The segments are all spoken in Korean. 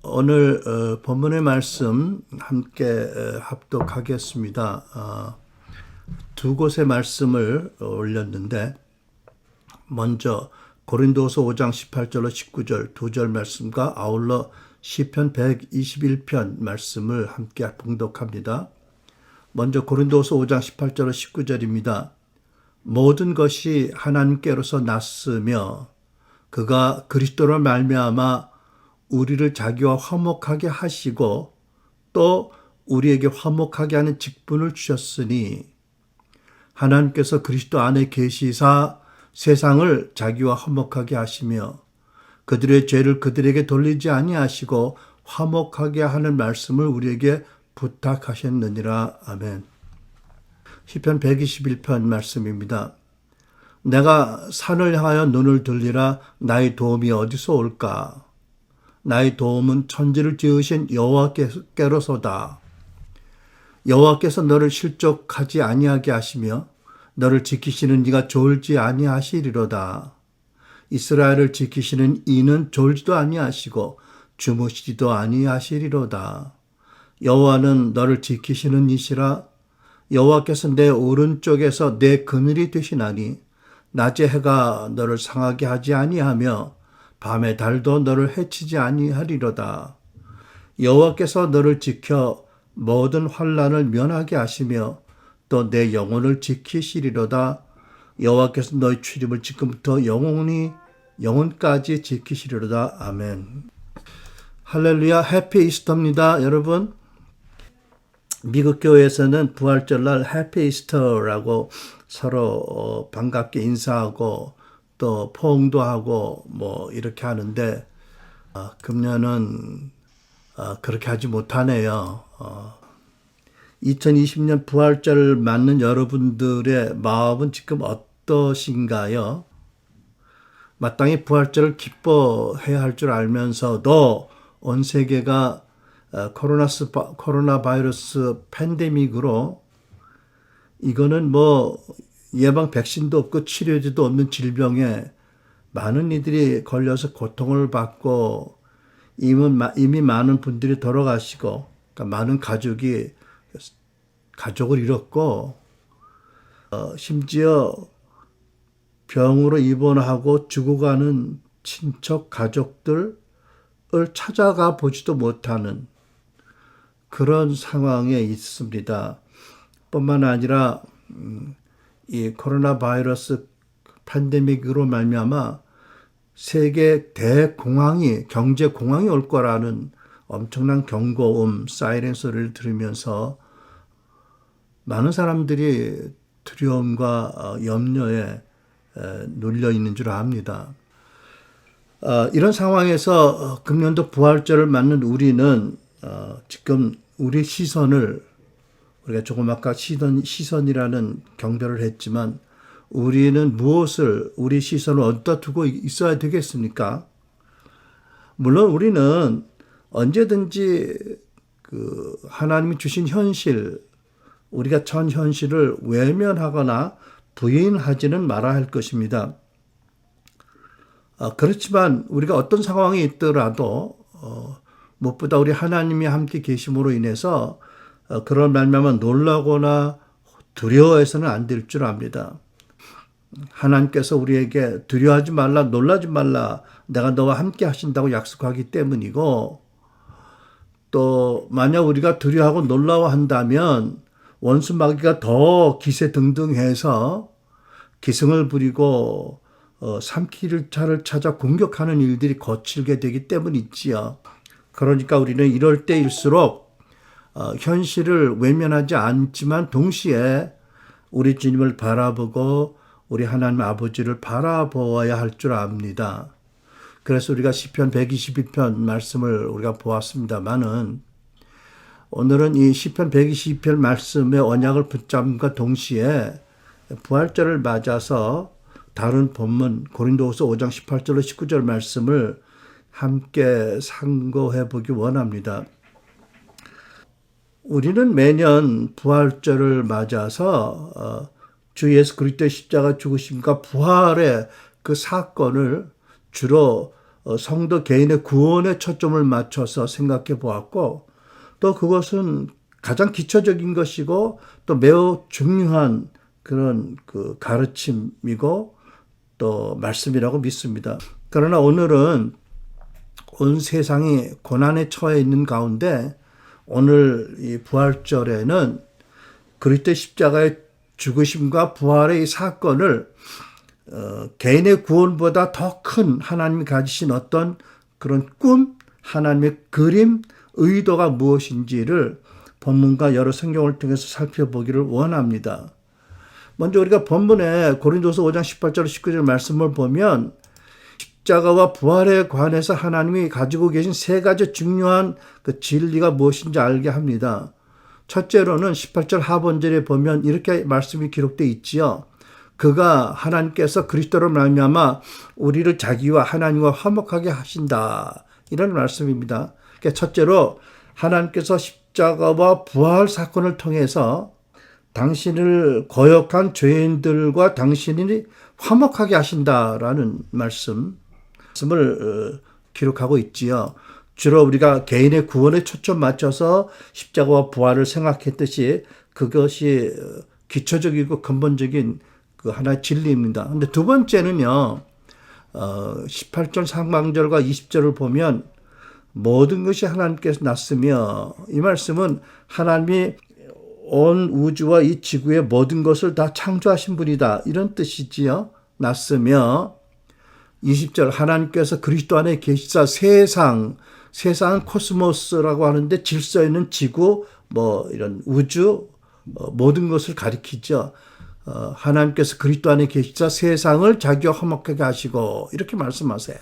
오늘 본문의 말씀 함께 합독하겠습니다. 두 곳의 말씀을 올렸는데 먼저 고린도서 5장 18절로 19절 두 절 말씀과 아울러 시편 121편 말씀을 함께 봉독합니다. 먼저 고린도서 5장 18절로 19절입니다. 모든 것이 하나님께로서 났으며 그가 그리스도로 말미암아 우리를 자기와 화목하게 하시고 또 우리에게 화목하게 하는 직분을 주셨으니 하나님께서 그리스도 안에 계시사 세상을 자기와 화목하게 하시며 그들의 죄를 그들에게 돌리지 아니하시고 화목하게 하는 말씀을 우리에게 부탁하셨느니라. 아멘. 시편 121편 말씀입니다. 내가 산을 향하여 눈을 들리라. 나의 도움이 어디서 올까? 나의 도움은 천지를 지으신 여호와께로소다. 여호와께서 너를 실족하지 아니하게 하시며 너를 지키시는 이가 졸지 아니하시리로다. 이스라엘을 지키시는 이는 졸지도 아니하시고 주무시지도 아니하시리로다. 여호와는 너를 지키시는 이시라. 여호와께서 내 오른쪽에서 내 그늘이 되시나니 낮에 해가 너를 상하게 하지 아니하며 밤에 달도 너를 해치지 아니하리로다. 여호와께서 너를 지켜 모든 환난을 면하게 하시며 또 내 영혼을 지키시리로다. 여호와께서 너의 출입을 지금부터 영혼까지 지키시리로다. 아멘. 할렐루야. 해피 이스터입니다. 여러분, 미국 교회에서는 부활절날 해피 이스터라고 서로 반갑게 인사하고 또 포옹도 하고 이렇게 하는데 금년은 그렇게 하지 못하네요. 2020년 부활절을 맞는 여러분들의 마음은 지금 어떠신가요? 마땅히 부활절을 기뻐해야 할 줄 알면서도 온 세계가 코로나 바이러스 팬데믹으로 이거는 예방 백신도 없고 치료제도 없는 질병에 많은 이들이 걸려서 고통을 받고 이미 많은 분들이 돌아가시고 그러니까 많은 가족을 잃었고 심지어 병으로 입원하고 죽어가는 친척 가족들을 찾아가 보지도 못하는 그런 상황에 있습니다. 뿐만 아니라 이 코로나 바이러스 팬데믹으로 말미암아 세계 대공황이 경제 공황이 올 거라는 엄청난 경고음 사이렌 소리를 들으면서 많은 사람들이 두려움과 염려에 눌려 있는 줄 압니다. 이런 상황에서 금년도 부활절을 맞는 우리는 지금 우리 시선을 우리가 조금 아까 시선이라는 경배를 했지만 우리는 우리 시선을 어디다 두고 있어야 되겠습니까? 물론 우리는 언제든지 하나님이 주신 현실, 우리가 전 현실을 외면하거나 부인하지는 말아야 할 것입니다. 그렇지만 우리가 어떤 상황이 있더라도 무엇보다 우리 하나님이 함께 계심으로 인해서 그런 말미암아 놀라거나 두려워해서는 안 될 줄 압니다. 하나님께서 우리에게 두려워하지 말라, 놀라지 말라, 내가 너와 함께 하신다고 약속하기 때문이고 또 만약 우리가 두려워하고 놀라워한다면 원수 마귀가 더 기세등등해서 기승을 부리고 삼킬 차를 찾아 공격하는 일들이 거칠게 되기 때문이지요. 그러니까 우리는 이럴 때일수록 현실을 외면하지 않지만 동시에 우리 주님을 바라보고 우리 하나님 아버지를 바라보아야 할 줄 압니다. 그래서 우리가 시편 122편 말씀을 우리가 보았습니다만은 오늘은 이 시편 122편 말씀의 언약을 붙잡음과 동시에 부활절을 맞아서 다른 본문 고린도후서 5장 18절로 19절 말씀을 함께 상고해 보기 원합니다. 우리는 매년 부활절을 맞아서 주 예수 그리스도의 십자가 죽으심과 부활의 그 사건을 주로 성도 개인의 구원에 초점을 맞춰서 생각해 보았고, 또 그것은 가장 기초적인 것이고 또 매우 중요한 그런 그 가르침이고 또 말씀이라고 믿습니다. 그러나 오늘은 온 세상이 고난에 처해 있는 가운데 오늘 이 부활절에는 그리스도의 십자가의 죽으심과 부활의 이 사건을 개인의 구원보다 더 큰 하나님이 가지신 어떤 그런 꿈, 하나님의 그림, 의도가 무엇인지를 본문과 여러 성경을 통해서 살펴보기를 원합니다. 먼저 우리가 본문에 고린도서 5장 18절 19절 말씀을 보면 십자가와 부활에 관해서 하나님이 가지고 계신 세 가지 중요한 그 진리가 무엇인지 알게 합니다. 첫째로는 18절 하반절에 보면 이렇게 말씀이 기록되어 있지요. 그가 하나님께서 그리스도로 말미암아 우리를 자기와 하나님과 화목하게 하신다. 이런 말씀입니다. 그러니까 첫째로 하나님께서 십자가와 부활 사건을 통해서 당신을 거역한 죄인들과 당신이 화목하게 하신다라는 말씀을 기록하고 있지요. 주로 우리가 개인의 구원에 초점 맞춰서 십자가와 부활을 생각했듯이 그것이 기초적이고 근본적인 그 하나의 진리입니다. 근데 두 번째는요, 18절 상반절과 20절을 보면 모든 것이 하나님께서 났으며, 이 말씀은 하나님이 온 우주와 이 지구의 모든 것을 다 창조하신 분이다, 이런 뜻이지요. 났으며 20절 하나님께서 그리스도 안에 계시사 세상은 코스모스라고 하는데 질서 있는 지구, 뭐 이런 우주, 모든 것을 가리키죠. 하나님께서 그리스도 안에 계시사 세상을 자기와 화목하게 하시고 이렇게 말씀하세요.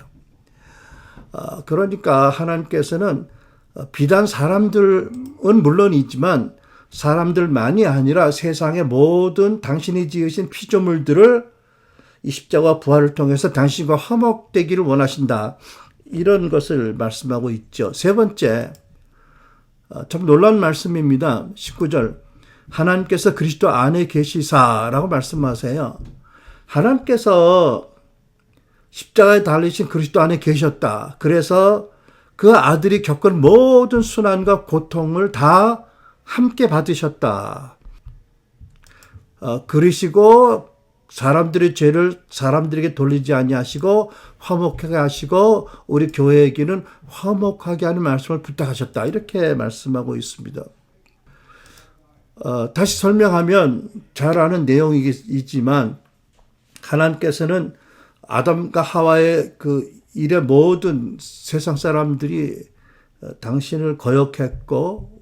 그러니까 하나님께서는 비단 사람들은 물론이지만 사람들만이 아니라 세상의 모든 당신이 지으신 피조물들을 이 십자가 부활을 통해서 당신과 화목되기를 원하신다. 이런 것을 말씀하고 있죠. 세 번째, 참 놀라운 말씀입니다. 19절 하나님께서 그리스도 안에 계시사라고 말씀하세요. 하나님께서 십자가에 달리신 그리스도 안에 계셨다. 그래서 그 아들이 겪은 모든 순환과 고통을 다 함께 받으셨다. 그러시고 사람들의 죄를 사람들에게 돌리지 아니하시고 화목하게 하시고 우리 교회에게는 화목하게 하는 말씀을 부탁하셨다. 이렇게 말씀하고 있습니다. 다시 설명하면 잘 아는 내용이지만 하나님께서는 아담과 하와의 그 일의 모든 세상 사람들이 당신을 거역했고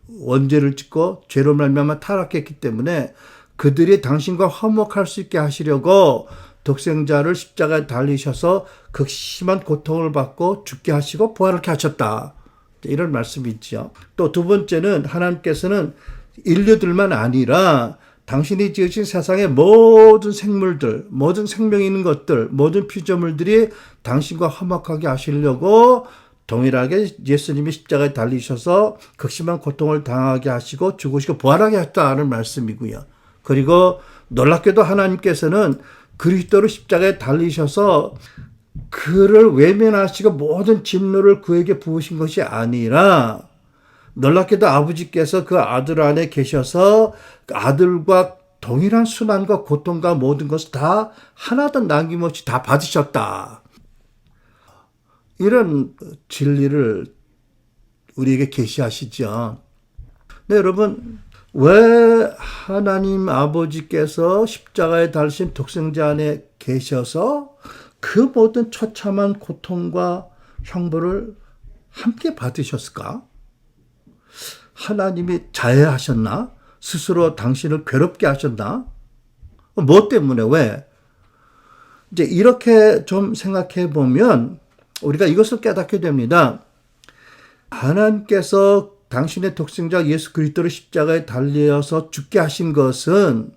원죄를 짓고 죄로 말미암아 타락했기 때문에 그들이 당신과 화목할 수 있게 하시려고 독생자를 십자가에 달리셔서 극심한 고통을 받고 죽게 하시고 부활하게 하셨다. 이런 말씀이 있죠. 또 두 번째는 하나님께서는 인류들만 아니라 당신이 지으신 세상의 모든 생물들, 모든 생명 있는 것들, 모든 피조물들이 당신과 화목하게 하시려고 동일하게 예수님이 십자가에 달리셔서 극심한 고통을 당하게 하시고 죽으시고 부활하게 하셨다는 말씀이고요. 그리고 놀랍게도 하나님께서는 그리스도로 십자가에 달리셔서 그를 외면하시고 모든 진노를 그에게 부으신 것이 아니라 놀랍게도 아버지께서 그 아들 안에 계셔서 그 아들과 동일한 순환과 고통과 모든 것을 다 하나도 남김없이 다 받으셨다. 이런 진리를 우리에게 계시하시죠. 네, 여러분, 왜 하나님 아버지께서 십자가에 달리신 독생자 안에 계셔서 그 모든 처참한 고통과 형벌을 함께 받으셨을까? 하나님이 자해하셨나? 스스로 당신을 괴롭게 하셨나? 뭐 때문에? 왜? 이제 이렇게 좀 생각해 보면 우리가 이것을 깨닫게 됩니다. 하나님께서 당신의 독생자 예수 그리스도를 십자가에 달려서 죽게 하신 것은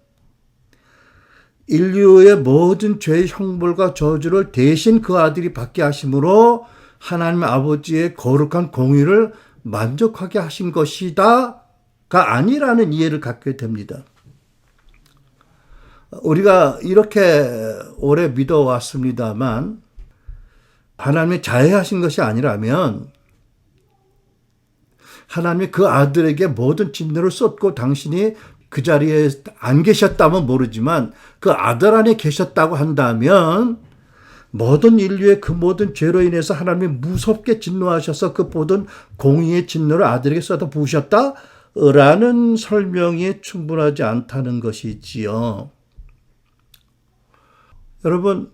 인류의 모든 죄의 형벌과 저주를 대신 그 아들이 받게 하심으로 하나님 아버지의 거룩한 공의를 만족하게 하신 것이다가 아니라는 이해를 갖게 됩니다. 우리가 이렇게 오래 믿어왔습니다만 하나님이 자해하신 것이 아니라면 하나님이 그 아들에게 모든 진노를 쏟고 당신이 그 자리에 안 계셨다면 모르지만 그 아들 안에 계셨다고 한다면 모든 인류의 그 모든 죄로 인해서 하나님이 무섭게 진노하셔서 그 모든 공의의 진노를 아들에게 쏟아 부으셨다라는 설명이 충분하지 않다는 것이지요. 여러분,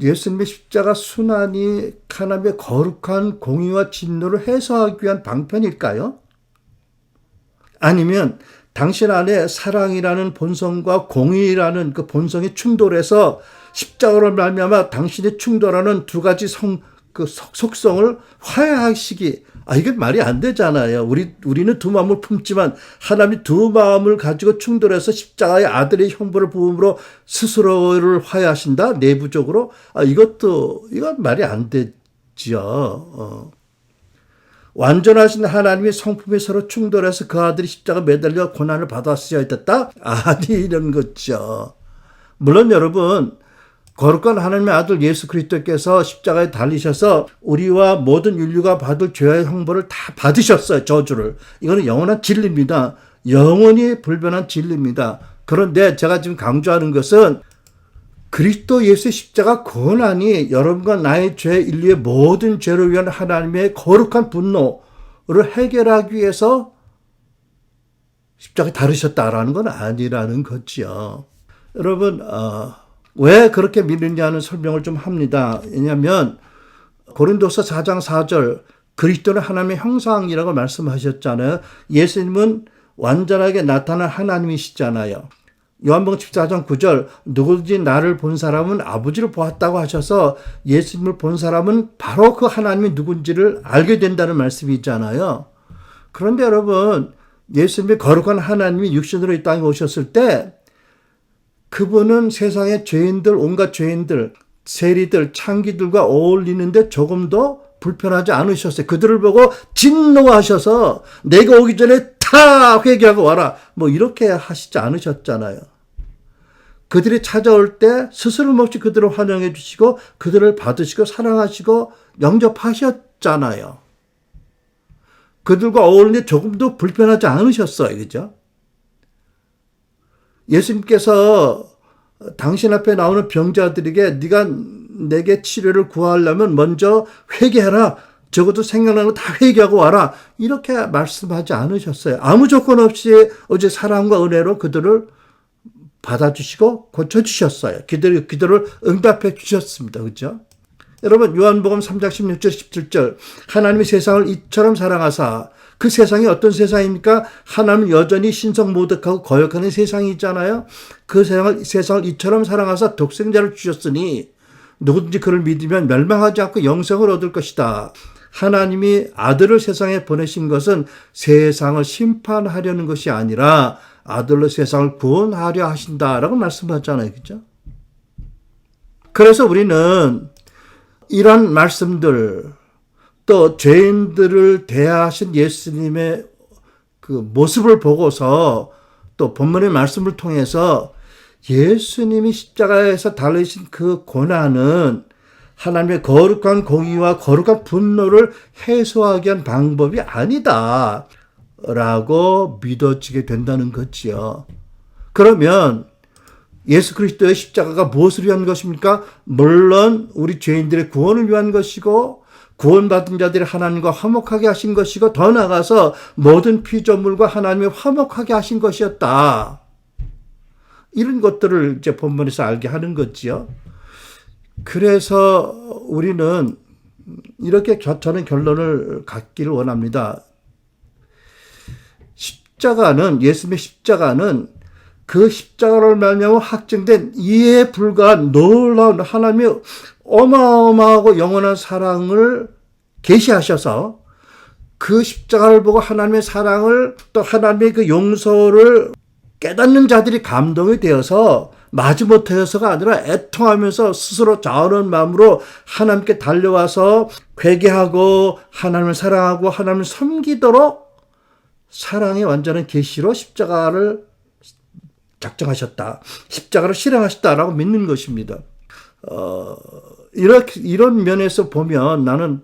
예수님의 십자가 순환이 하나님의 거룩한 공의와 진노를 해소하기 위한 방편일까요? 아니면 당신 안에 사랑이라는 본성과 공의라는 그 본성이 충돌해서 십자가로 말미암아 당신이 충돌하는 두 가지 속성을 화해하시기, 이게 말이 안 되잖아요. 우리는 두 마음을 품지만 하나님이 두 마음을 가지고 충돌해서 십자가의 아들의 형벌을 부음으로 스스로를 화해하신다? 내부적으로? 이건 말이 안 되지요. 완전하신 하나님의 성품이 서로 충돌해서 그 아들이 십자가 매달려 고난을 받았어야 됐다? 이런 거죠. 물론 여러분, 거룩한 하나님의 아들 예수 그리스도께서 십자가에 달리셔서 우리와 모든 인류가 받을 죄의 형벌을 다 받으셨어요. 저주를. 이거는 영원한 진리입니다. 영원히 불변한 진리입니다. 그런데 제가 지금 강조하는 것은 그리스도 예수의 십자가 고난이 여러분과 나의 죄, 인류의 모든 죄를 위한 하나님의 거룩한 분노를 해결하기 위해서 십자가에 달으셨다라는 건 아니라는 거죠. 여러분, 왜 그렇게 믿느냐는 설명을 좀 합니다. 왜냐하면 고린도서 4장 4절 그리스도는 하나님의 형상이라고 말씀하셨잖아요. 예수님은 완전하게 나타난 하나님이시잖아요. 요한복음 14장 9절 누구든지 나를 본 사람은 아버지를 보았다고 하셔서 예수님을 본 사람은 바로 그 하나님이 누군지를 알게 된다는 말씀이 있잖아요. 그런데 여러분, 예수님의 거룩한 하나님이 육신으로 이 땅에 오셨을 때 그분은 세상의 죄인들, 온갖 죄인들, 세리들, 창기들과 어울리는데 조금도 불편하지 않으셨어요. 그들을 보고 진노하셔서 내가 오기 전에 다 회개하고 와라. 이렇게 하시지 않으셨잖아요. 그들이 찾아올 때 스스럼 없이 그들을 환영해 주시고 그들을 받으시고 사랑하시고 영접하셨잖아요. 그들과 어울리는데 조금도 불편하지 않으셨어요. 그죠? 예수님께서 당신 앞에 나오는 병자들에게 네가 내게 치료를 구하려면 먼저 회개해라. 적어도 생각나는 거 다 회개하고 와라. 이렇게 말씀하지 않으셨어요. 아무 조건 없이 어제 사랑과 은혜로 그들을 받아주시고 고쳐주셨어요. 그들의 기도를 응답해 주셨습니다. 그렇죠? 여러분, 요한복음 3장 16절 17절 하나님이 세상을 이처럼 사랑하사, 그 세상이 어떤 세상입니까? 하나님은 여전히 신성모독하고 거역하는 세상이잖아요. 그 세상을 이처럼 사랑하사 독생자를 주셨으니 누구든지 그를 믿으면 멸망하지 않고 영생을 얻을 것이다. 하나님이 아들을 세상에 보내신 것은 세상을 심판하려는 것이 아니라 아들로 세상을 구원하려 하신다라고 말씀하잖아요. 그죠? 그래서 우리는 이런 말씀들, 또 죄인들을 대하신 예수님의 그 모습을 보고서 또 본문의 말씀을 통해서 예수님이 십자가에서 달리신 그 고난은 하나님의 거룩한 공의와 거룩한 분노를 해소하기 위한 방법이 아니다 라고 믿어지게 된다는 거지요. 그러면 예수 그리스도의 십자가가 무엇을 위한 것입니까? 물론 우리 죄인들의 구원을 위한 것이고 구원받은 자들이 하나님과 화목하게 하신 것이고 더 나아가서 모든 피조물과 하나님이 화목하게 하신 것이었다. 이런 것들을 이제 본문에서 알게 하는 거지요. 그래서 우리는 이렇게 저는 결론을 갖기를 원합니다. 예수님의 십자가는 그 십자가를 말미암아 확증된 이해에 불과한 놀라운 하나님의 어마어마하고 영원한 사랑을 계시하셔서 그 십자가를 보고 하나님의 사랑을 또 하나님의 그 용서를 깨닫는 자들이 감동이 되어서 마지못해서가 아니라 애통하면서 스스로 자원한 마음으로 하나님께 달려와서 회개하고 하나님을 사랑하고 하나님을 섬기도록 사랑의 완전한 계시로 십자가를 작정하셨다. 십자가를 실행하셨다라고 믿는 것입니다. 이런 면에서 보면 나는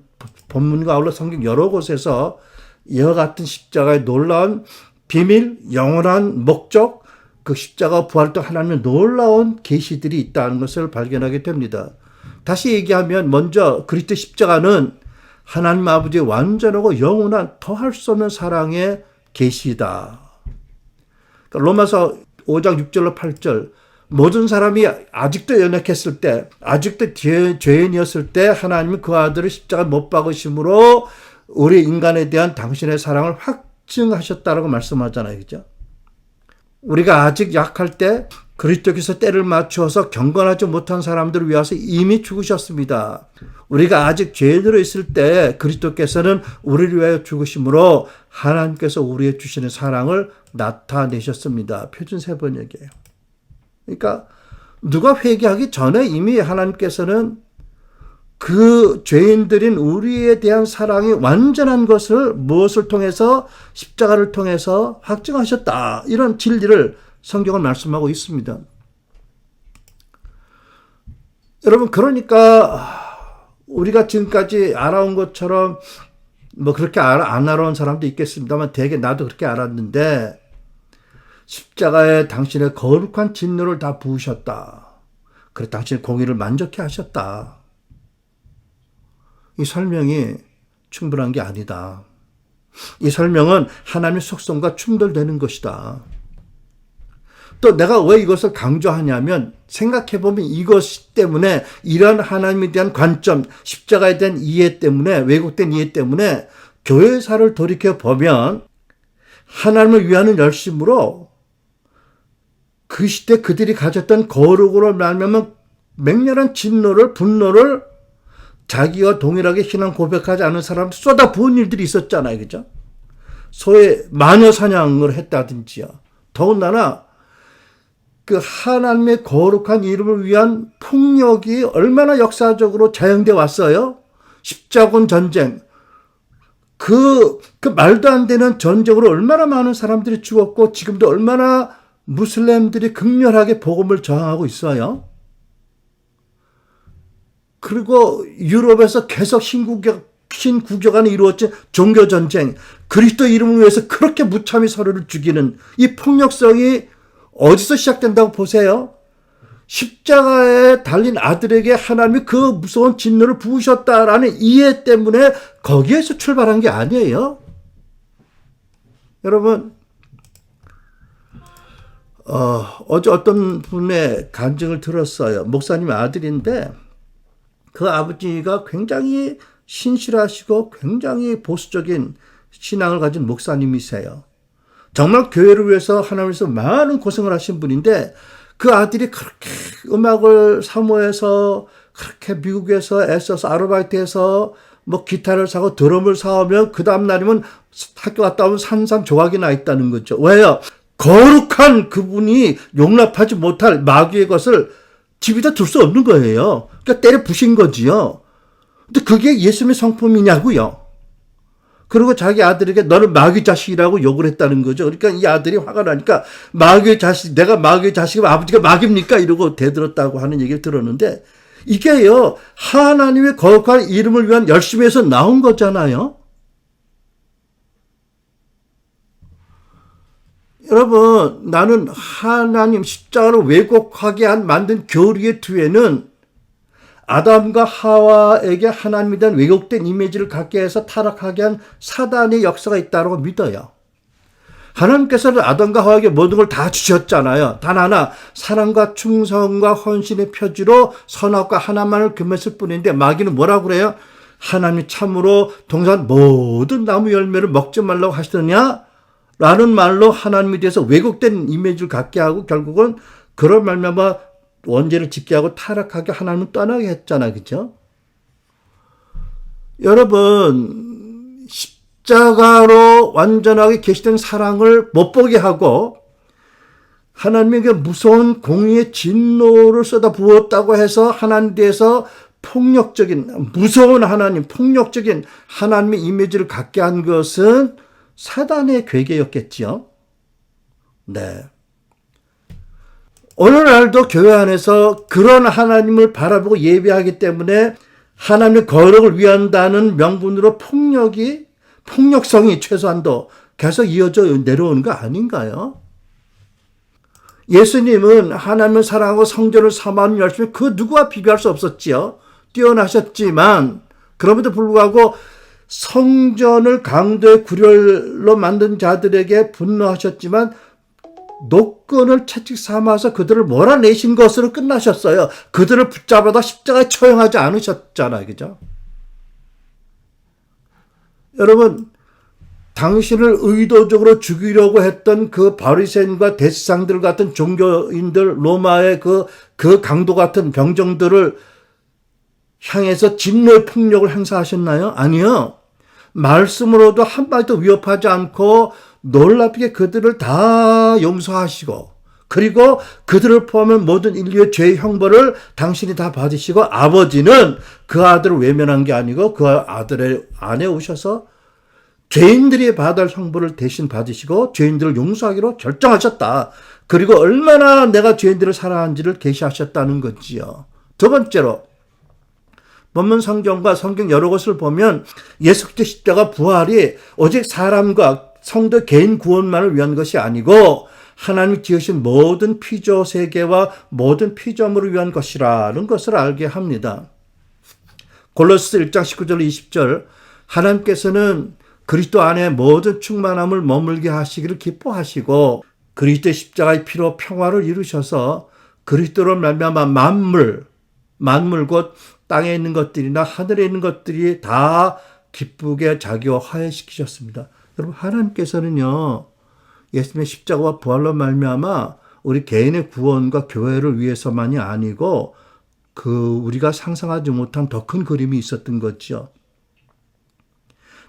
본문과 아울러 성경 여러 곳에서 이와 같은 십자가의 놀라운 비밀, 영원한 목적, 그 십자가 부활 등 하나님의 놀라운 계시들이 있다는 것을 발견하게 됩니다. 다시 얘기하면 먼저 그리스도 십자가는 하나님 아버지의 완전하고 영원한 더할 수 없는 사랑의 계시다. 그러니까 로마서 5장 6절로 8절 모든 사람이 아직도 연약했을 때, 아직도 죄인이었을 때 하나님은 그 아들을 십자가에 못 박으심으로 우리 인간에 대한 당신의 사랑을 확증하셨다라고 말씀하잖아요. 그죠? 우리가 아직 약할 때 그리스도께서 때를 맞추어서 경건하지 못한 사람들을 위해서 이미 죽으셨습니다. 우리가 아직 죄인으로 있을 때 그리스도께서는 우리를 위하여 죽으심으로 하나님께서 우리의 주시는 사랑을 나타내셨습니다. 표준 세 번역이에요. 그러니까 누가 회개하기 전에 이미 하나님께서는 그 죄인들인 우리에 대한 사랑이 완전한 것을 무엇을 통해서 십자가를 통해서 확증하셨다. 이런 진리를 성경은 말씀하고 있습니다. 여러분 그러니까 우리가 지금까지 알아온 것처럼 뭐 그렇게 안 알아온 사람도 있겠습니다만 대개 나도 그렇게 알았는데 십자가에 당신의 거룩한 진노를 다 부으셨다. 그래 당신의 공의를 만족해 하셨다. 이 설명이 충분한 게 아니다. 이 설명은 하나님의 속성과 충돌되는 것이다. 또 내가 왜 이것을 강조하냐면 생각해보면 이것 때문에 이런 하나님에 대한 관점, 십자가에 대한 이해 때문에 왜곡된 이해 때문에 교회사를 돌이켜보면 하나님을 위하는 열심으로 그 시대 그들이 가졌던 거룩으로 말하면 맹렬한 진노를 분노를 자기와 동일하게 신앙 고백하지 않은 사람들 쏟아부은 일들이 있었잖아요. 그죠? 소위 마녀 사냥을 했다든지요. 더군다나 그 하나님의 거룩한 이름을 위한 폭력이 얼마나 역사적으로 자행돼 왔어요? 십자군 전쟁. 그 말도 안 되는 전쟁으로 얼마나 많은 사람들이 죽었고 지금도 얼마나 무슬림들이 극렬하게 복음을 저항하고 있어요. 그리고 유럽에서 계속 신구교간에 이루어진 종교전쟁, 그리스도 이름을 위해서 그렇게 무참히 서로를 죽이는 이 폭력성이 어디서 시작된다고 보세요? 십자가에 달린 아들에게 하나님이 그 무서운 진노를 부으셨다라는 이해 때문에 거기에서 출발한 게 아니에요. 여러분, 어제 어떤 분의 간증을 들었어요. 목사님 아들인데 그 아버지가 굉장히 신실하시고 굉장히 보수적인 신앙을 가진 목사님이세요. 정말 교회를 위해서 하나님께서 많은 고생을 하신 분인데 그 아들이 그렇게 음악을 사모해서 그렇게 미국에서 애써서 아르바이트해서 뭐 기타를 사고 드럼을 사오면 그 다음 날이면 학교 갔다 오면 산산조각이 나 있다는 거죠. 왜요? 거룩한 그분이 용납하지 못할 마귀의 것을 집에다 둘 수 없는 거예요. 그러니까 때려 부신 거지요. 근데 그게 예수님의 성품이냐고요. 그리고 자기 아들에게 너는 마귀 자식이라고 욕을 했다는 거죠. 그러니까 이 아들이 화가 나니까 마귀의 자식, 내가 마귀의 자식이면 아버지가 마귀입니까? 이러고 대들었다고 하는 얘기를 들었는데 이게요, 하나님의 거룩한 이름을 위한 열심에서 나온 거잖아요. 여러분, 나는 하나님 십자가를 왜곡하게 만든 교리의 뒤에는 아담과 하와에게 하나님에 대한 왜곡된 이미지를 갖게 해서 타락하게 한 사단의 역사가 있다고 믿어요. 하나님께서는 아담과 하와에게 모든 걸 다 주셨잖아요. 단 하나, 사랑과 충성과 헌신의 표지로 선악과 하나만을 금했을 뿐인데 마귀는 뭐라고 그래요? 하나님이 참으로 동산 모든 나무 열매를 먹지 말라고 하시더냐? 라는 말로 하나님에 대해서 왜곡된 이미지를 갖게 하고 결국은 그런 말미암아 원죄를 짓게 하고 타락하게 하나님은 떠나게 했잖아. 그죠? 여러분, 십자가로 완전하게 계시된 사랑을 못 보게 하고 하나님에게 무서운 공의의 진노를 쏟아부었다고 해서 하나님에 대해서 폭력적인, 무서운 하나님, 폭력적인 하나님의 이미지를 갖게 한 것은 사단의 괴계였겠지요. 네. 오늘날도 교회 안에서 그런 하나님을 바라보고 예배하기 때문에 하나님의 거룩을 위한다는 명분으로 폭력성이 최소한도 계속 이어져 내려오는 거 아닌가요? 예수님은 하나님을 사랑하고 성전을 사모하는 열심히 그 누구와 비교할 수 없었지요. 뛰어나셨지만 그럼에도 불구하고 성전을 강도의 구렬로 만든 자들에게 분노하셨지만 노끈을 채찍 삼아서 그들을 몰아내신 것으로 끝나셨어요. 그들을 붙잡아다 십자가에 처형하지 않으셨잖아요. 그죠? 여러분, 당신을 의도적으로 죽이려고 했던 그 바리새인과 대제사장들 같은 종교인들, 로마의 그 강도 같은 병정들을 향해서 진노의 폭력을 행사하셨나요? 아니요. 말씀으로도 한마디도 위협하지 않고 놀랍게 그들을 다 용서하시고, 그리고 그들을 포함한 모든 인류의 죄의 형벌을 당신이 다 받으시고, 아버지는 그 아들을 외면한 게 아니고 그 아들의 안에 오셔서 죄인들이 받을 형벌을 대신 받으시고 죄인들을 용서하기로 결정하셨다. 그리고 얼마나 내가 죄인들을 사랑하는지를 계시하셨다는 거지요. 두 번째로, 본문 성경과 성경 여러 곳을 보면 예수 그리스도 십자가 부활이 오직 사람과 성도 개인 구원만을 위한 것이 아니고 하나님이 지으신 모든 피조 세계와 모든 피조물을 위한 것이라는 것을 알게 합니다. 골로새 1장 19절 20절, 하나님께서는 그리스도 안에 모든 충만함을 머물게 하시기를 기뻐하시고 그리스도의 십자가의 피로 평화를 이루셔서 그리스도로 말미암아 만물 곧 땅에 있는 것들이나 하늘에 있는 것들이 다 기쁘게 자기와 화해시키셨습니다. 여러분, 하나님께서는요, 예수님의 십자가와 부활로 말미암아 우리 개인의 구원과 교회를 위해서만이 아니고 우리가 상상하지 못한 더 큰 그림이 있었던 거죠.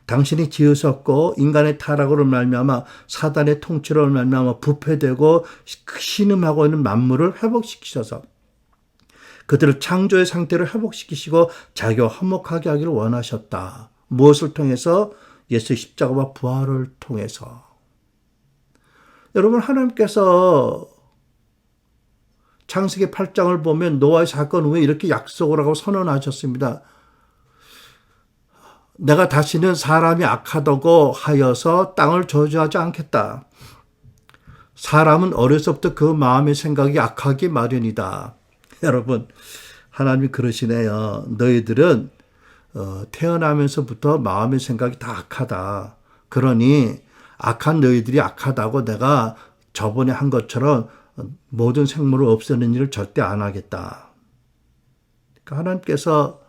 당신이 지으셨고 인간의 타락으로 말미암아 사단의 통치로 말미암아 부패되고 신음하고 있는 만물을 회복시키셔서 그들을 창조의 상태로 회복시키시고 자기와 화목하게 하기를 원하셨다. 무엇을 통해서? 예수의 십자가와 부활을 통해서. 여러분, 하나님께서 창세기 8장을 보면 노아의 사건 후에 이렇게 약속을 하고 선언하셨습니다. 내가 다시는 사람이 악하다고 하여서 땅을 저주하지 않겠다. 사람은 어려서부터 그 마음의 생각이 악하기 마련이다. 여러분, 하나님이 그러시네요. 너희들은 태어나면서부터 마음의 생각이 다 악하다. 그러니 악한 너희들이 악하다고 내가 저번에 한 것처럼 모든 생물을 없애는 일을 절대 안 하겠다. 그러니까 하나님께서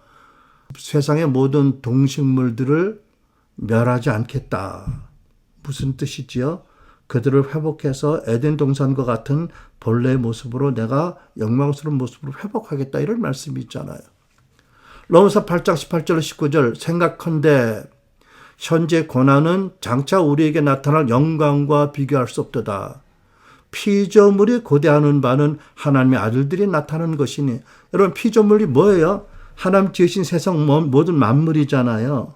세상의 모든 동식물들을 멸하지 않겠다. 무슨 뜻이지요? 그들을 회복해서 에덴 동산과 같은 본래의 모습으로 내가 영광스러운 모습으로 회복하겠다. 이런 말씀이 있잖아요. 로마서 8장 18절 19절, 생각컨대 현재 고난은 장차 우리에게 나타날 영광과 비교할 수 없도다. 피조물이 고대하는 바는 하나님의 아들들이 나타나는 것이니. 여러분, 피조물이 뭐예요? 하나님 지으신 세상 모든 만물이잖아요.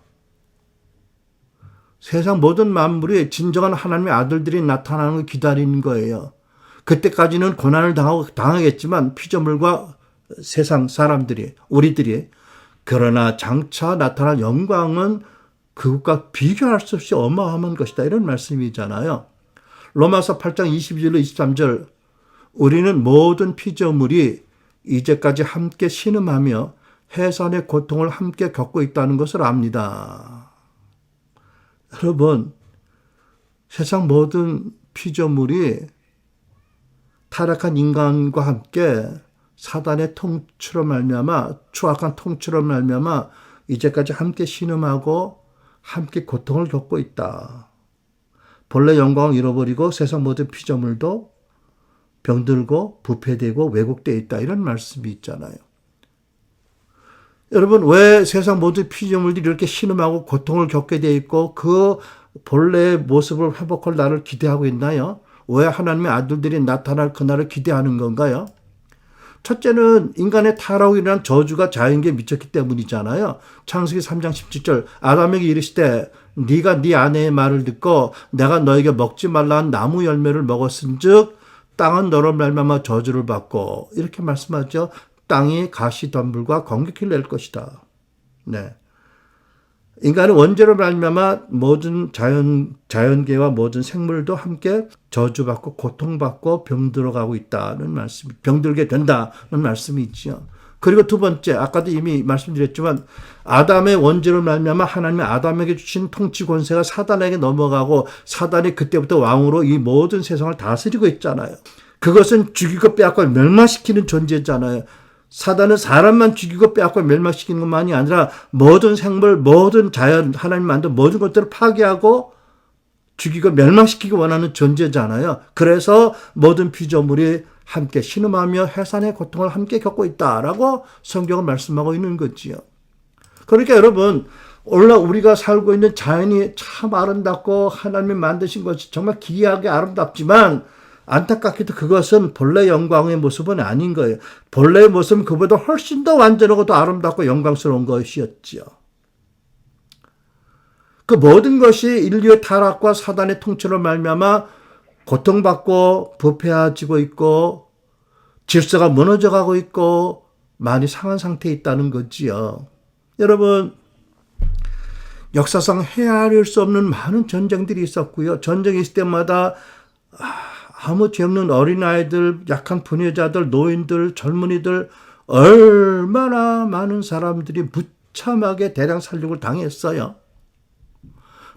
세상 모든 만물이 진정한 하나님의 아들들이 나타나는 걸 기다리는 거예요. 그때까지는 고난을 당하겠지만 피조물과 세상 사람들이, 우리들이. 그러나 장차 나타날 영광은 그것과 비교할 수 없이 어마어마한 것이다. 이런 말씀이잖아요. 로마서 8장 22절로 23절, 우리는 모든 피조물이 이제까지 함께 신음하며 해산의 고통을 함께 겪고 있다는 것을 압니다. 여러분, 세상 모든 피조물이 타락한 인간과 함께 사단의 통치로 말미암아, 추악한 통치로 말미암아 이제까지 함께 신음하고 함께 고통을 겪고 있다. 본래 영광을 잃어버리고 세상 모든 피조물도 병들고 부패되고 왜곡되어 있다. 이런 말씀이 있잖아요. 여러분, 왜 세상 모든 피조물들이 이렇게 신음하고 고통을 겪게 되어 있고 그 본래의 모습을 회복할 날을 기대하고 있나요? 왜 하나님의 아들들이 나타날 그날을 기대하는 건가요? 첫째는 인간의 타락으로 인한 저주가 자연계에 미쳤기 때문이잖아요. 창세기 3장 17절, 아담에게 이르시되 네가 네 아내의 말을 듣고 내가 너에게 먹지 말라 한 나무 열매를 먹었은즉 땅은 너로 말미암아 저주를 받고 이렇게 말씀하죠. 땅이 가시덤불과 공격을 낼 것이다. 네. 인간은 원죄로 말미암아 모든 자연계와 모든 생물도 함께 저주받고 고통받고 병들어가고 있다는 말씀, 병들게 된다는 말씀이지요. 그리고 두 번째, 아까도 이미 말씀드렸지만 아담의 원죄로 말미암아 하나님이 아담에게 주신 통치 권세가 사단에게 넘어가고 사단이 그때부터 왕으로 이 모든 세상을 다스리고 있잖아요. 그것은 죽이고 빼앗고 멸망시키는 존재잖아요. 사단은 사람만 죽이고 빼앗고 멸망시키는 것만이 아니라 모든 생물, 모든 자연, 하나님 만든 모든 것들을 파괴하고 죽이고 멸망시키기 원하는 존재잖아요. 그래서 모든 피조물이 함께 신음하며 해산의 고통을 함께 겪고 있다라고 성경은 말씀하고 있는 거지요. 그러니까 여러분, 오늘날 우리가 살고 있는 자연이 참 아름답고 하나님이 만드신 것이 정말 기이하게 아름답지만 안타깝게도 그것은 본래 영광의 모습은 아닌 거예요. 본래의 모습은 그보다 훨씬 더 완전하고 더 아름답고 영광스러운 것이었지요. 그 모든 것이 인류의 타락과 사단의 통치로 말미암아 고통받고 부패해지고 있고 질서가 무너져가고 있고 많이 상한 상태에 있다는 거지요. 여러분, 역사상 헤아릴 수 없는 많은 전쟁들이 있었고요. 전쟁이 있을 때마다 아무 죄 없는 어린아이들, 약한 부녀자들, 노인들, 젊은이들 얼마나 많은 사람들이 무참하게 대량 살육을 당했어요.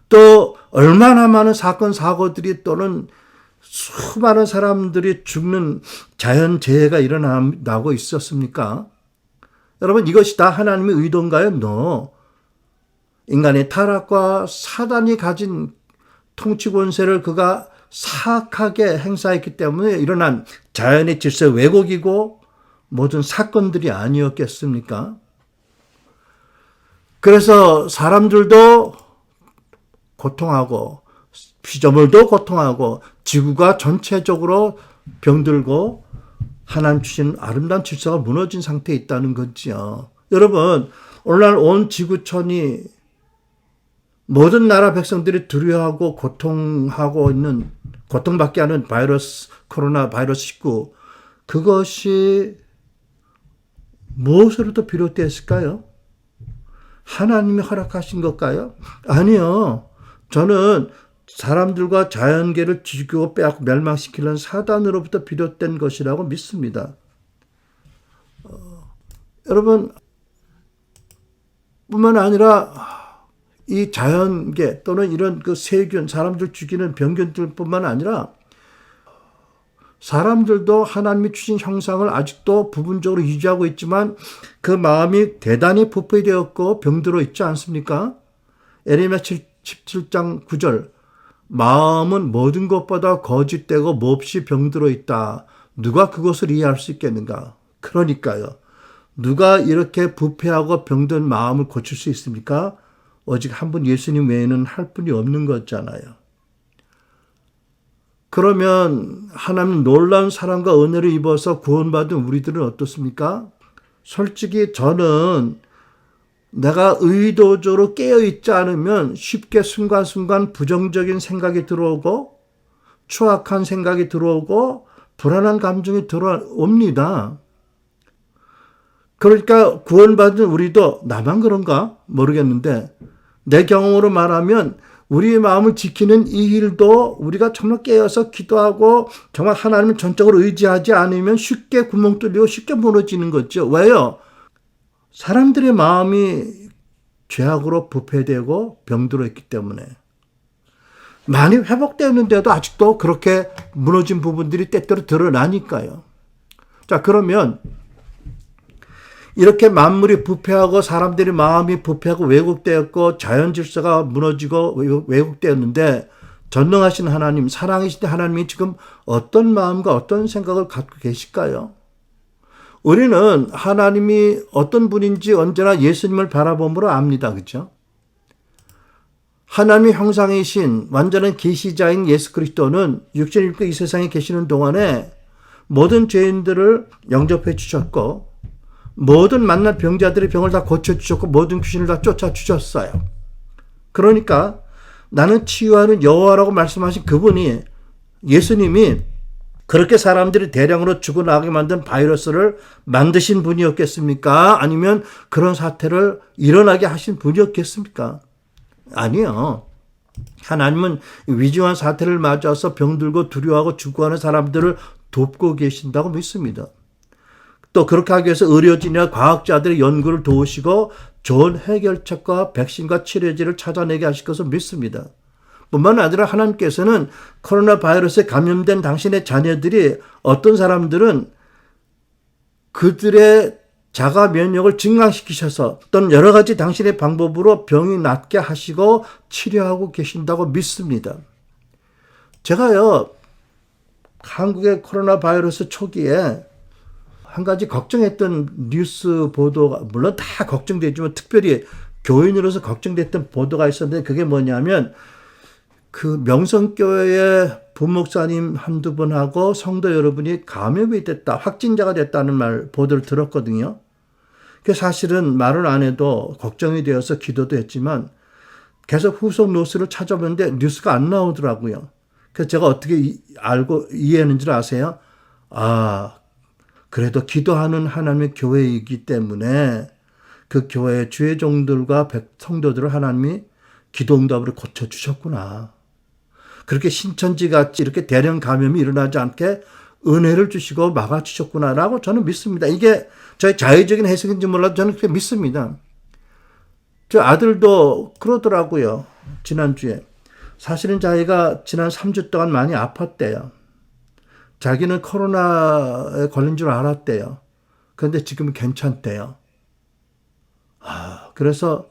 또 얼마나 많은 사건, 사고들이 또는 수많은 사람들이 죽는 자연재해가 일어나고 있었습니까? 여러분, 이것이 다 하나님의 의도인가요? No. 인간의 타락과 사단이 가진 통치 권세를 그가 사악하게 행사했기 때문에 일어난 자연의 질서 왜곡이고 모든 사건들이 아니었겠습니까? 그래서 사람들도 고통하고 피조물도 고통하고 지구가 전체적으로 병들고 하나님 주신 아름다운 질서가 무너진 상태에 있다는 거지요. 여러분, 오늘날 온 지구촌이 모든 나라 백성들이 두려워하고 고통하고 있는, 고통받게 하는 바이러스, 코로나 바이러스 19, 그것이 무엇으로부터 비롯되었을까요? 하나님이 허락하신 걸까요? 아니요. 저는 사람들과 자연계를 죽이고 빼앗고 멸망시키는 사단으로부터 비롯된 것이라고 믿습니다. 여러분, 뿐만 아니라 이 자연계 또는 이런 그 세균, 사람들 죽이는 병균들 뿐만 아니라 사람들도 하나님이 주신 형상을 아직도 부분적으로 유지하고 있지만 그 마음이 대단히 부패되었고 병들어 있지 않습니까? 에레미야 17장 9절, 마음은 모든 것보다 거짓되고 몹시 병들어 있다. 누가 그것을 이해할 수 있겠는가? 그러니까요. 누가 이렇게 부패하고 병든 마음을 고칠 수 있습니까? 오직 한 분 예수님 외에는 할 분이 없는 거잖아요. 그러면 하나님 놀라운 사랑과 은혜를 입어서 구원받은 우리들은 어떻습니까? 솔직히 저는 내가 의도적으로 깨어있지 않으면 쉽게 순간순간 부정적인 생각이 들어오고 추악한 생각이 들어오고 불안한 감정이 들어옵니다. 그러니까 구원받은 우리도 나만 그런가 모르겠는데 내 경험으로 말하면 우리의 마음을 지키는 이 일도 우리가 정말 깨어서 기도하고 정말 하나님을 전적으로 의지하지 않으면 쉽게 구멍 뚫리고 쉽게 무너지는 거죠. 왜요? 사람들의 마음이 죄악으로 부패되고 병들어 있기 때문에 많이 회복되었는데도 아직도 그렇게 무너진 부분들이 때때로 드러나니까요. 자, 그러면 이렇게 만물이 부패하고 사람들의 마음이 부패하고 왜곡되었고 자연 질서가 무너지고 왜곡되었는데 전능하신 하나님, 사랑이신 하나님이 지금 어떤 마음과 어떤 생각을 갖고 계실까요? 우리는 하나님이 어떤 분인지 언제나 예수님을 바라봄으로 압니다. 그렇죠? 하나님의 형상이신 완전한 계시자인 예수 그리스도는 육신을 입고 이 세상에 계시는 동안에 모든 죄인들을 영접해 주셨고 모든 만난 병자들의 병을 다 고쳐주셨고 모든 귀신을 다 쫓아주셨어요. 그러니까 나는 치유하는 여호와라고 말씀하신 그분이 예수님이 그렇게 사람들이 대량으로 죽어나가게 만든 바이러스를 만드신 분이었겠습니까? 아니면 그런 사태를 일어나게 하신 분이었겠습니까? 아니요. 하나님은 위중한 사태를 맞아서 병들고 두려워하고 죽어가는 사람들을 돕고 계신다고 믿습니다. 또 그렇게 하기 위해서 의료진이나 과학자들의 연구를 도우시고 좋은 해결책과 백신과 치료제를 찾아내게 하실 것을 믿습니다. 뿐만 아니라 하나님께서는 코로나 바이러스에 감염된 당신의 자녀들이 어떤 사람들은 그들의 자가 면역을 증강시키셔서 또는 여러 가지 당신의 방법으로 병이 낫게 하시고 치료하고 계신다고 믿습니다. 제가요, 한국의 코로나 바이러스 초기에 한 가지 걱정했던 뉴스 보도가, 물론 다 걱정되지만 특별히 교인으로서 걱정됐던 보도가 있었는데, 그게 뭐냐면 그 명성교회의 부목사님 한두 분하고 성도 여러분이 감염이 됐다, 확진자가 됐다는 보도를 들었거든요. 그 사실은 말을 안 해도 걱정이 되어서 기도도 했지만 계속 후속 뉴스를 찾아보는데 뉴스가 안 나오더라고요. 그래서 제가 어떻게 알고 이해했는지 아세요? 그래도 기도하는 하나님의 교회이기 때문에 그 교회의 주의 종들과 성도들을 하나님이 기도 응답으로 고쳐주셨구나. 그렇게 신천지같이 이렇게 대량 감염이 일어나지 않게 은혜를 주시고 막아주셨구나라고 저는 믿습니다. 이게 저의 자의적인 해석인지 몰라도 저는 그렇게 믿습니다. 저 아들도 그러더라고요. 지난주에. 사실은 자기가 지난 3주 동안 많이 아팠대요. 자기는 코로나에 걸린 줄 알았대요. 그런데 지금은 괜찮대요. 그래서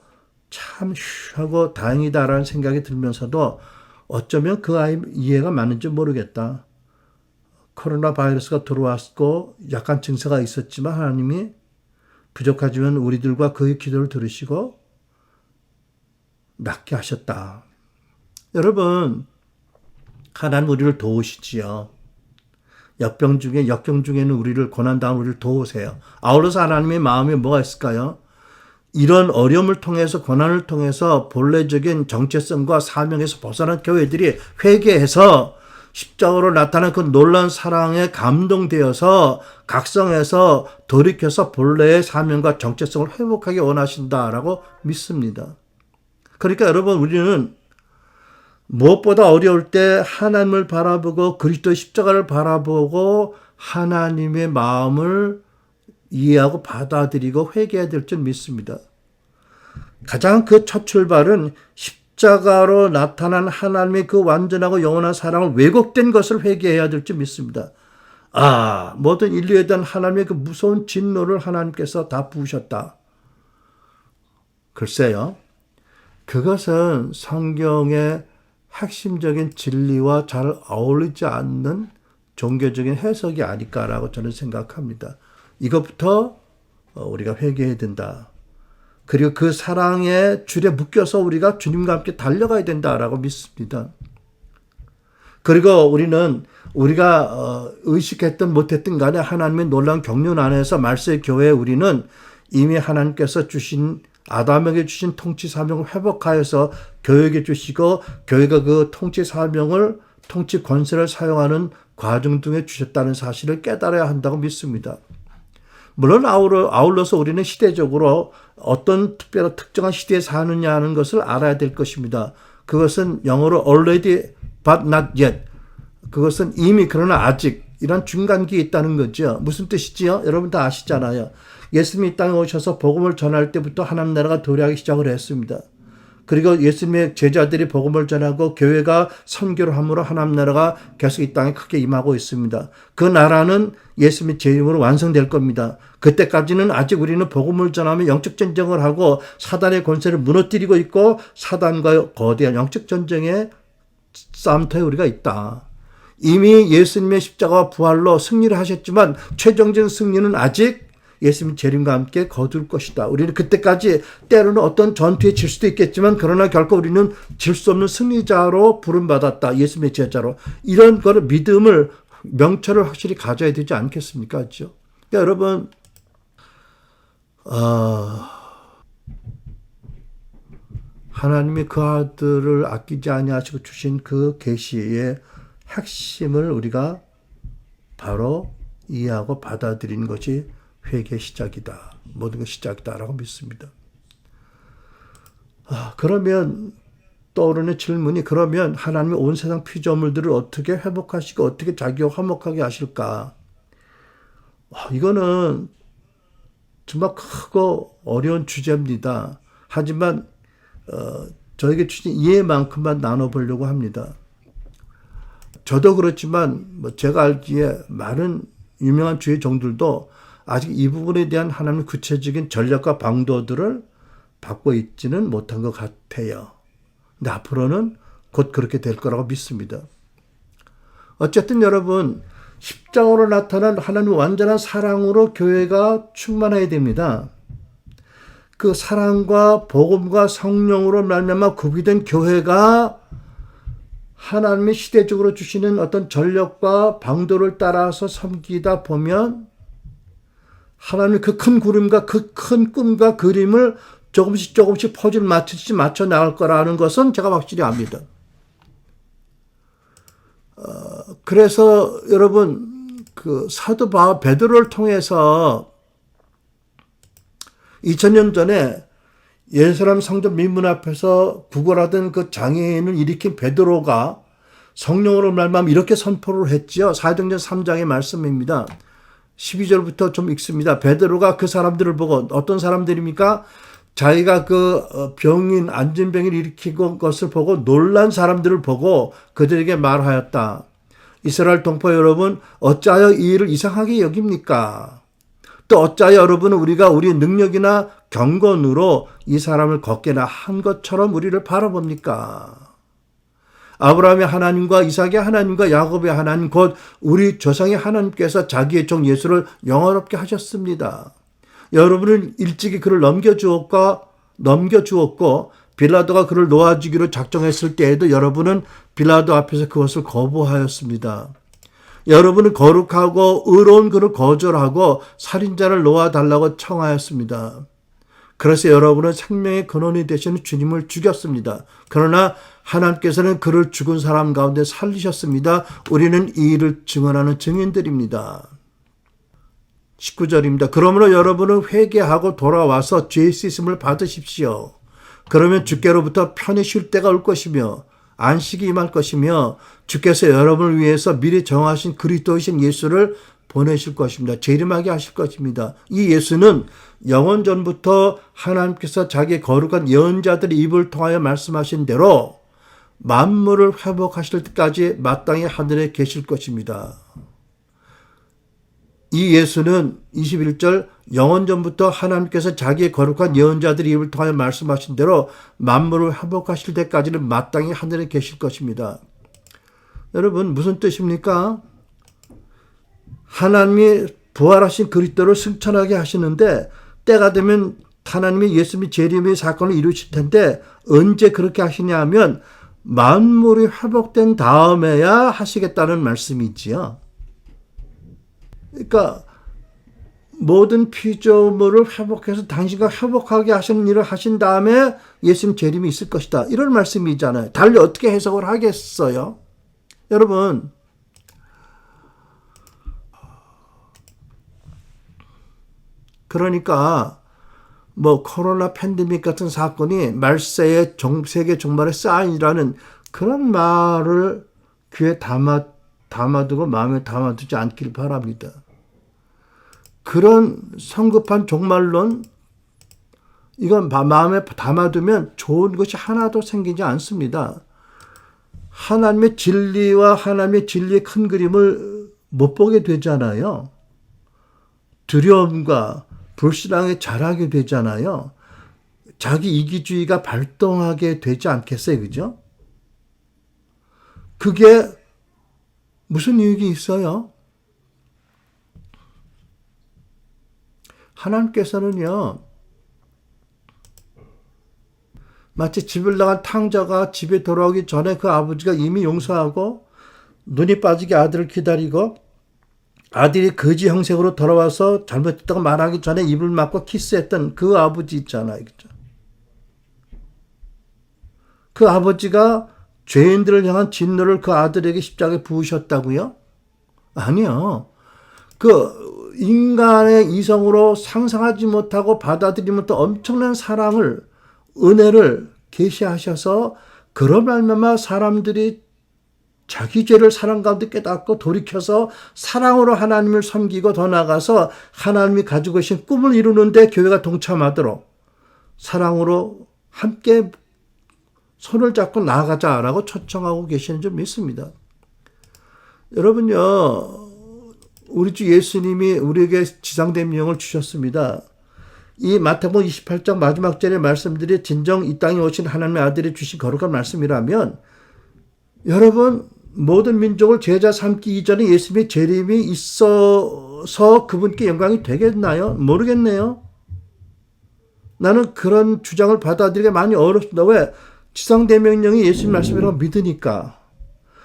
참 하고 다행이다라는 생각이 들면서도 어쩌면 그 아이 이해가 맞는지 모르겠다. 코로나 바이러스가 들어왔고 약간 증세가 있었지만 하나님이 부족하지만 우리들과 그의 기도를 들으시고 낫게 하셨다. 여러분, 하나님 우리를 도우시지요. 역경 중에는 우리를 고난당한 우리를 도우세요. 아울러서 하나님의 마음에 뭐가 있을까요? 이런 어려움을 통해서 고난을 통해서 본래적인 정체성과 사명에서 벗어난 교회들이 회개해서 십자가로 나타난 그 놀라운 사랑에 감동되어서 각성해서 돌이켜서 본래의 사명과 정체성을 회복하기 원하신다라고 믿습니다. 그러니까 여러분, 우리는 무엇보다 어려울 때 하나님을 바라보고 그리스도의 십자가를 바라보고 하나님의 마음을 이해하고 받아들이고 회개해야 될 줄 믿습니다. 가장 그 첫 출발은 십자가로 나타난 하나님의 그 완전하고 영원한 사랑을 왜곡된 것을 회개해야 될 줄 믿습니다. 모든 인류에 대한 하나님의 그 무서운 진노를 하나님께서 다 부으셨다. 글쎄요. 그것은 성경의 핵심적인 진리와 잘 어울리지 않는 종교적인 해석이 아닐까라고 저는 생각합니다. 이것부터 우리가 회개해야 된다. 그리고 그 사랑의 줄에 묶여서 우리가 주님과 함께 달려가야 된다라고 믿습니다. 그리고 우리가 의식했든 못했든 간에 하나님의 놀라운 경륜 안에서 말세의 교회에 우리는 이미 하나님께서 주신 아담에게 주신 통치 사명을 회복하여서 교회에게 주시고 교회가 그 통치 사명을 통치 권세를 사용하는 과정 중에 주셨다는 사실을 깨달아야 한다고 믿습니다. 물론 아울러서 우리는 시대적으로 어떤 특정한 시대에 사느냐 하는 것을 알아야 될 것입니다. 그것은 영어로 already but not yet. 그것은 이미 그러나 아직 이런 중간기에 있다는 거죠. 무슨 뜻이지요? 여러분 다 아시잖아요. 예수님이 이 땅에 오셔서 복음을 전할 때부터 하나님 나라가 도래하기 시작을 했습니다. 그리고 예수님의 제자들이 복음을 전하고 교회가 선교를 함으로 하나님 나라가 계속 이 땅에 크게 임하고 있습니다. 그 나라는 예수님의 제 이름으로 완성될 겁니다. 그때까지는 아직 우리는 복음을 전하며 영적 전쟁을 하고 사단의 권세를 무너뜨리고 있고 사단과 거대한 영적 전쟁의 싸움터에 우리가 있다. 이미 예수님의 십자가와 부활로 승리를 하셨지만 최종적인 승리는 아직 예수님 재림과 함께 거둘 것이다. 우리는 그때까지 때로는 어떤 전투에 질 수도 있겠지만 그러나 결코 우리는 질 수 없는 승리자로 부름받았다. 예수님의 제자로. 이런 거를 믿음을 명철을 확실히 가져야 되지 않겠습니까? 그렇죠? 그러니까 여러분 하나님이 그 아들을 아끼지 아니하시고 주신 그 계시의 핵심을 우리가 바로 이해하고 받아들이는 것이 회개의 시작이다. 모든 것 시작이다라고 믿습니다. 그러면 떠오르는 질문이, 그러면 하나님이 온 세상 피조물들을 어떻게 회복하시고 어떻게 자기와 화목하게 하실까? 이거는 정말 크고 어려운 주제입니다. 하지만 저에게 주신 이해만큼만 나눠보려고 합니다. 저도 그렇지만 제가 알기에 많은 유명한 주의 종들도 아직 이 부분에 대한 하나님의 구체적인 전략과 방도들을 받고 있지는 못한 것 같아요. 근데 앞으로는 곧 그렇게 될 거라고 믿습니다. 어쨌든 여러분, 십자가로 나타난 하나님의 완전한 사랑으로 교회가 충만해야 됩니다. 그 사랑과 복음과 성령으로 말미암아 구비된 교회가 하나님이 시대적으로 주시는 어떤 전력과 방도를 따라서 섬기다 보면 하나님의 그 큰 구름과 그 큰 꿈과 그림을 조금씩 퍼즐 맞추듯이 맞춰 나갈 거라는 것은 제가 확실히 압니다. 그래서 여러분, 그 사도 베드로를 통해서 2000년 전에 예루살렘 성전 민문 앞에서 구걸하던 그 장애인을 일으킨 베드로가 성령으로 말미암아 이렇게 선포를 했지요. 사도행전 3장의 말씀입니다. 12절부터 좀 읽습니다. 베드로가 그 사람들을 보고, 어떤 사람들입니까? 자기가 그 병인, 안진병을 일으킨 것을 보고 놀란 사람들을 보고 그들에게 말하였다. 이스라엘 동포 여러분, 어찌하여 이 일을 이상하게 여깁니까? 또 어찌하여 여러분은 우리가 우리의 능력이나 경건으로 이 사람을 걷게나 한 것처럼 우리를 바라봅니까? 아브라함의 하나님과 이삭의 하나님과 야곱의 하나님, 곧 우리 조상의 하나님께서 자기의 종 예수를 영화롭게 하셨습니다. 여러분은 일찍이 그를 넘겨주었고 빌라도가 그를 놓아주기로 작정했을 때에도 여러분은 빌라도 앞에서 그것을 거부하였습니다. 여러분은 거룩하고 의로운 그를 거절하고 살인자를 놓아달라고 청하였습니다. 그래서 여러분은 생명의 근원이 되시는 주님을 죽였습니다. 그러나 하나님께서는 그를 죽은 사람 가운데 살리셨습니다. 우리는 이 일을 증언하는 증인들입니다. 19절입니다. 그러므로 여러분은 회개하고 돌아와서 죄의 씻음을 받으십시오. 그러면 주께로부터 편히 쉴 때가 올 것이며 안식이 임할 것이며 주께서 여러분을 위해서 미리 정하신 그리스도이신 예수를 보내실 것입니다. 재림하게 하실 것입니다. 이 예수는 영원 전부터 하나님께서 자기의 거룩한 예언자들의 입을 통하여 말씀하신 대로 만물을 회복하실 때까지 마땅히 하늘에 계실 것입니다. 이 예수는 21절 영원 전부터 하나님께서 자기의 거룩한 예언자들의 입을 통하여 말씀하신 대로 만물을 회복하실 때까지는 마땅히 하늘에 계실 것입니다. 여러분, 무슨 뜻입니까? 하나님이 부활하신 그리스도를 승천하게 하시는데 때가 되면 하나님이 예수님이 재림의 사건을 이루실 텐데 언제 그렇게 하시냐 하면 만물이 회복된 다음에야 하시겠다는 말씀이지요. 그러니까 모든 피조물을 회복해서 당신과 회복하게 하시는 일을 하신 다음에 예수님 재림이 있을 것이다. 이런 말씀이잖아요. 달리 어떻게 해석을 하겠어요? 여러분, 그러니까 코로나 팬데믹 같은 사건이 말세의 세계 종말의 사인이라는 그런 말을 귀에 담아두고 마음에 담아두지 않길 바랍니다. 그런 성급한 종말론, 이건 마음에 담아두면 좋은 것이 하나도 생기지 않습니다. 하나님의 진리와 하나님의 진리의 큰 그림을 못 보게 되잖아요. 두려움과 불신앙에 자라게 되잖아요. 자기 이기주의가 발동하게 되지 않겠어요? 그죠? 그게 무슨 유익이 있어요? 하나님께서는요, 마치 집을 나간 탕자가 집에 돌아오기 전에 그 아버지가 이미 용서하고 눈이 빠지게 아들을 기다리고 아들이 거지 형색으로 돌아와서 잘못했다고 말하기 전에 입을 막고 키스했던 그 아버지 있잖아요. 그죠? 그 아버지가 죄인들을 향한 진노를 그 아들에게 십자가에 부으셨다고요? 아니요. 그 인간의 이성으로 상상하지 못하고 받아들이지 못한 엄청난 사랑을, 은혜를 계시하셔서 그로 말미암아 사람들이 자기 죄를 사랑 가운데 깨닫고 돌이켜서 사랑으로 하나님을 섬기고 더 나아가서 하나님이 가지고 계신 꿈을 이루는데 교회가 동참하도록 사랑으로 함께 손을 잡고 나아가자라고 초청하고 계시는 줄 믿습니다. 여러분요, 우리 주 예수님이 우리에게 지상된 명을 주셨습니다. 이 마태복음 28장 마지막 절의 말씀들이 진정 이 땅에 오신 하나님의 아들이 주신 거룩한 말씀이라면, 여러분 모든 민족을 제자 삼기 이전에 예수님의 재림이 있어서 그분께 영광이 되겠나요? 모르겠네요. 나는 그런 주장을 받아들이기가 많이 어렵습니다. 왜? 지상대명령이 예수님 말씀이라고 믿으니까.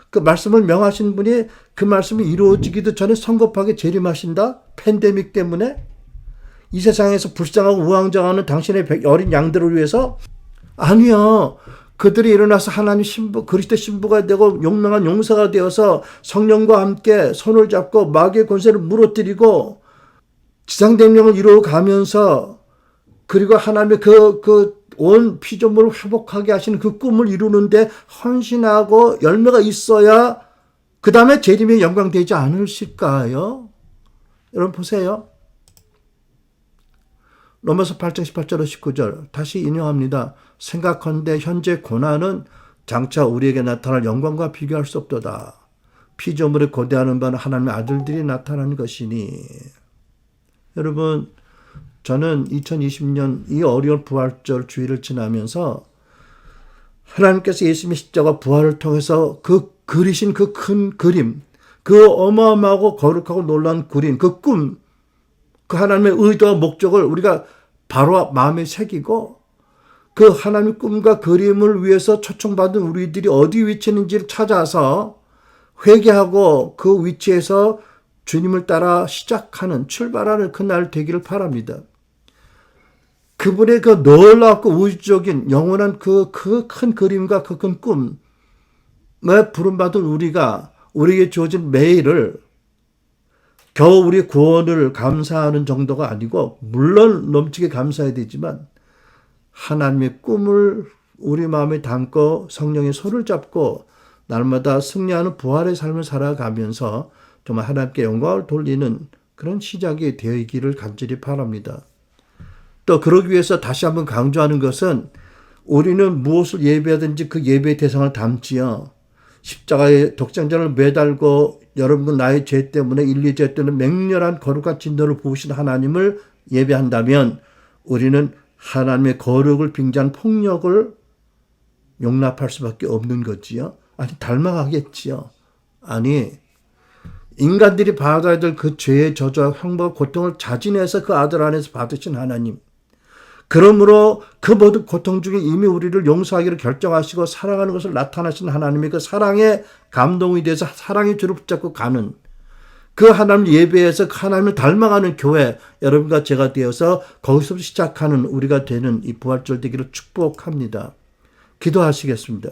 그 말씀을 명하신 분이 그 말씀이 이루어지기도 전에 성급하게 재림하신다? 팬데믹 때문에? 이 세상에서 불쌍하고 우왕좌왕하는 당신의 어린 양들을 위해서? 아니요. 그들이 일어나서 하나님 신부, 그리스도 신부가 되고 용맹한 용사가 되어서 성령과 함께 손을 잡고 마귀의 권세를 무너뜨리고 지상대명령을 이루어가면서, 그리고 하나님의 온 피조물을 회복하게 하시는 그 꿈을 이루는데 헌신하고 열매가 있어야 그 다음에 재림의 영광 되지 않으실까요? 여러분 보세요. 로마서 8장 18절 19절 다시 인용합니다. 생각컨대 현재 고난은 장차 우리에게 나타날 영광과 비교할 수 없도다. 피조물의 고대하는 바는 하나님의 아들들이 나타나는 것이니. 여러분, 저는 2020년 이 어려운 부활절 주일을 지나면서 하나님께서 예수님의 십자가 부활을 통해서 그 그리신 그 큰 그림, 그 어마어마하고 거룩하고 놀라운 그림, 그 꿈, 그 하나님의 의도와 목적을 우리가 바로 마음에 새기고, 그 하나님의 꿈과 그림을 위해서 초청받은 우리들이 어디 위치했는지를 찾아서 회개하고 그 위치에서 주님을 따라 시작하는, 출발하는 그날 되기를 바랍니다. 그분의 그 놀랍고 우주적인 영원한 그 큰 그림과 그 큰 꿈에 부름받은 우리가 우리에게 주어진 매일을 겨우 우리의 구원을 감사하는 정도가 아니고, 물론 넘치게 감사해야 되지만 하나님의 꿈을 우리 마음에 담고 성령의 손을 잡고 날마다 승리하는 부활의 삶을 살아가면서 정말 하나님께 영광을 돌리는 그런 시작이 되기를 간절히 바랍니다. 또 그러기 위해서 다시 한번 강조하는 것은, 우리는 무엇을 예배하든지 그 예배의 대상을 담지요. 십자가에 독생자를 매달고 여러분 나의 죄 때문에 인류의 때는 맹렬한 거룩한 진노를 부으신 하나님을 예배한다면 우리는 하나님의 거룩을 빙자한 폭력을 용납할 수밖에 없는 거지요. 아니, 닮아가겠지요. 아니, 인간들이 받아야 될 그 죄의 저주와 형벌, 고통을 자진해서 그 아들 안에서 받으신 하나님. 그러므로 그 모든 고통 중에 이미 우리를 용서하기를 결정하시고 사랑하는 것을 나타나신 하나님의 그 사랑의 감동이 돼서 사랑의 줄을 붙잡고 가는 그 하나님 예배에서 그 하나님을 닮아가는 교회, 여러분과 제가 되어서 거기서부터 시작하는 우리가 되는 이 부활절 되기를 축복합니다. 기도하시겠습니다.